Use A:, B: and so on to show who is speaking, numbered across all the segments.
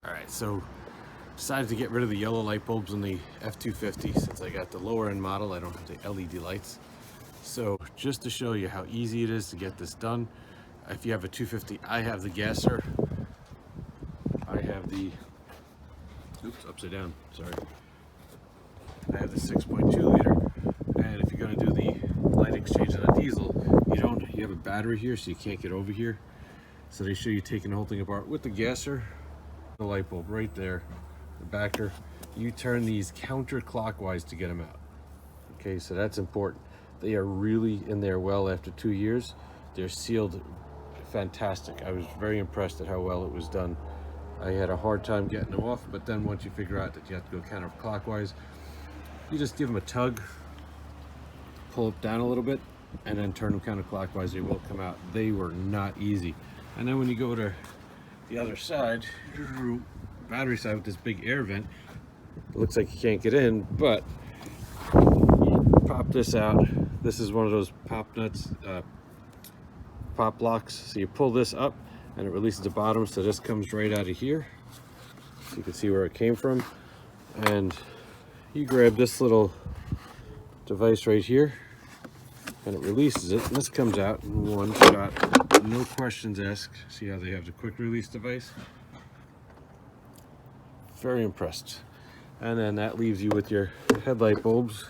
A: All right, so decided to get rid of the yellow light bulbs in the F-250 since I got the lower end model. I don't have the LED lights. So just to show you how easy it is to get this done, if you have a 250, I have the gasser. I have the, oops, upside down, sorry. I have the 6.2 liter. And if you're gonna do the light exchange on a diesel, you have a battery here, so you can't get over here. So they show you taking the whole thing apart with the gasser. The light bulb right there, the backer, you turn these counterclockwise to get them out. Okay, so that's important. They are really in there well after 2 years. They're sealed fantastic. I was very impressed at how well it was done. I had a hard time getting them off, but then once you figure out that you have to go counterclockwise, you just give them a tug, pull it down a little bit, and then turn them counterclockwise. They will come out. They were not easy. And then when you go to the other side, battery side with this big air vent, it looks like you can't get in, but you pop this out. This is one of those pop nuts, pop locks. So you pull this up and it releases the bottom, so this comes right out of here. So you can see where it came from. And you grab this little device right here and it releases it, and this comes out in one shot. No questions asked. See how they have the quick release device? Very impressed. And then that leaves you with your headlight bulbs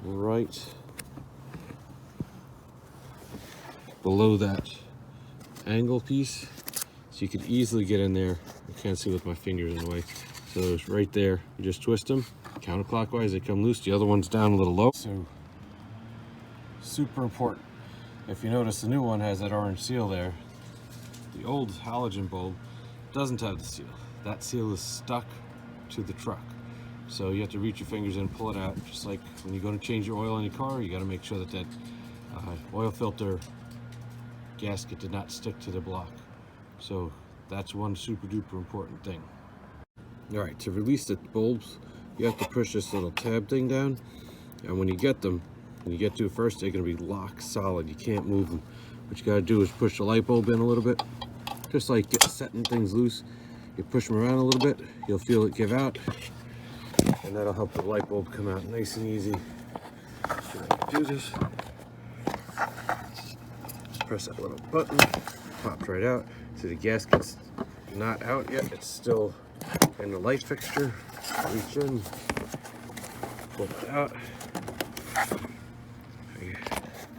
A: right below that angle piece. So you could easily get in there. I can't see with my fingers in the way. So it's right there. You just twist them counterclockwise, they come loose. The other one's down a little low. So super important. If you notice, the new one has that orange seal there. The old halogen bulb doesn't have the seal. That seal is stuck to the truck. So you have to reach your fingers in and pull it out. Just like when you go to change your oil in your car, you got to make sure that that oil filter gasket did not stick to the block. So that's one super duper important thing. All right, to release the bulbs, you have to push this little tab thing down. And when you get them, when you get to it first, they're going to be locked solid. You can't move them. What you got to do is push the light bulb in a little bit, just like setting things loose. You push them around a little bit, you'll feel it give out, and that'll help the light bulb come out nice and easy. So I can do this. Just press that little button, pops right out. See, the gasket's not out yet. It's still in the light fixture. Reach in, pull it out.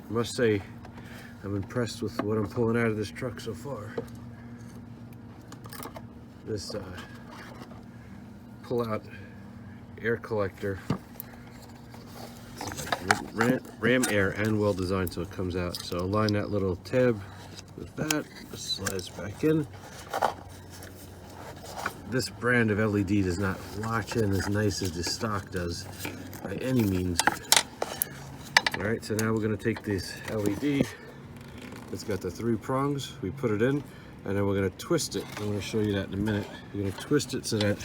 A: I must say, I'm impressed with what I'm pulling out of this truck so far. This pull-out air collector, like ram air and well designed, so it comes out. So align that little tab with that, it slides back in. This brand of LED does not latch in as nice as the stock does by any means. All right, so now we're going to take this LED. It's got the 3 prongs. We put it in, and then we're going to twist it. I'm going to show you that in a minute. We're going to twist it so that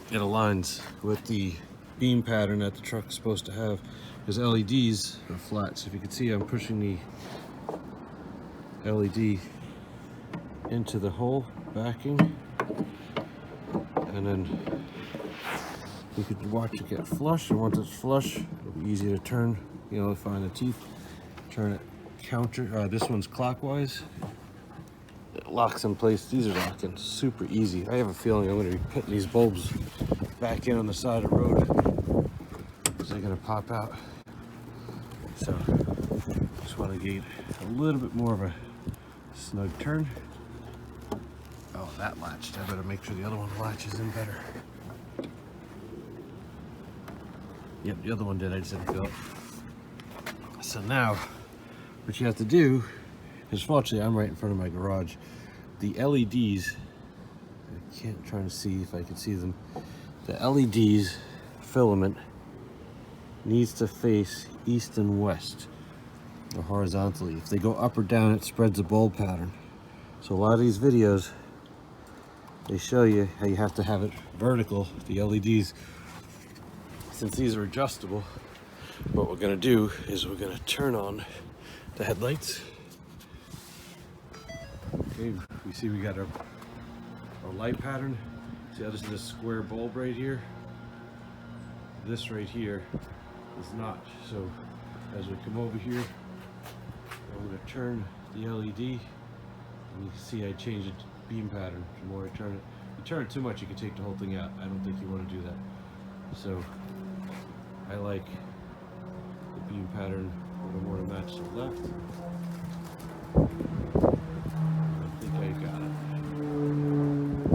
A: it aligns with the beam pattern that the truck is supposed to have. Because LEDs are flat, so if you can see, I'm pushing the LED into the hole backing, and then you could watch it get flush, and once it's flush, it'll be easy to turn, find the teeth, turn it this one's clockwise. It locks in place. These are locking super easy. I have a feeling I'm going to be putting these bulbs back in on the side of the road because they're going to pop out. So just want to get a little bit more of a snug turn. Oh, that latched. I better make sure the other one latches in better. Yep, the other one did. I just didn't feel it. So now, what you have to do is, fortunately, I'm right in front of my garage. The LEDs, trying to see if I can see them. The LEDs filament needs to face east and west, or horizontally. If they go up or down, it spreads the bulb pattern. So a lot of these videos, they show you how you have to have it vertical, the LEDs. Since these are adjustable, what we're going to do is we're going to turn on the headlights. Okay, we see we got our light pattern. See how this is a square bulb right here? This right here is not. So as we come over here, I'm going to turn the LED, and you can see I changed the beam pattern. The more I turn it, you turn it too much, you can take the whole thing out. I don't think you want to do that. So I like the beam pattern a little more to match the left. I think I got it.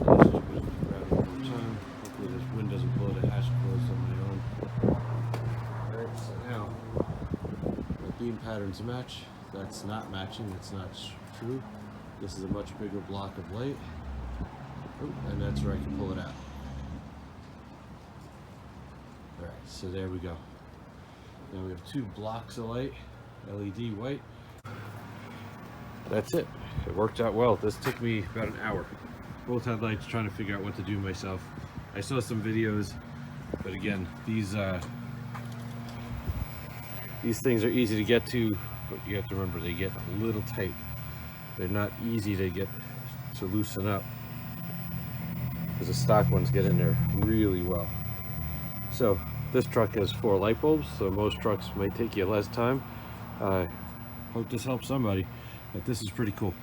A: So let's just grab it one more time. Hopefully this wind doesn't blow the hatch closed on my own. Alright, so now the beam patterns match. That's not matching, that's not true. This is a much bigger block of light. Oh, and that's where I can pull it out. Alright, so there we go. Now we have two blocks of light, LED white. That's it. It worked out well. This took me about an hour. Both headlights, trying to figure out what to do myself. I saw some videos, but again, these things are easy to get to, but you have to remember they get a little tight. They're not easy to get to loosen up, because the stock ones get in there really well. So this truck has 4 light bulbs, so most trucks might take you less time. Hope this helps somebody, but this is pretty cool.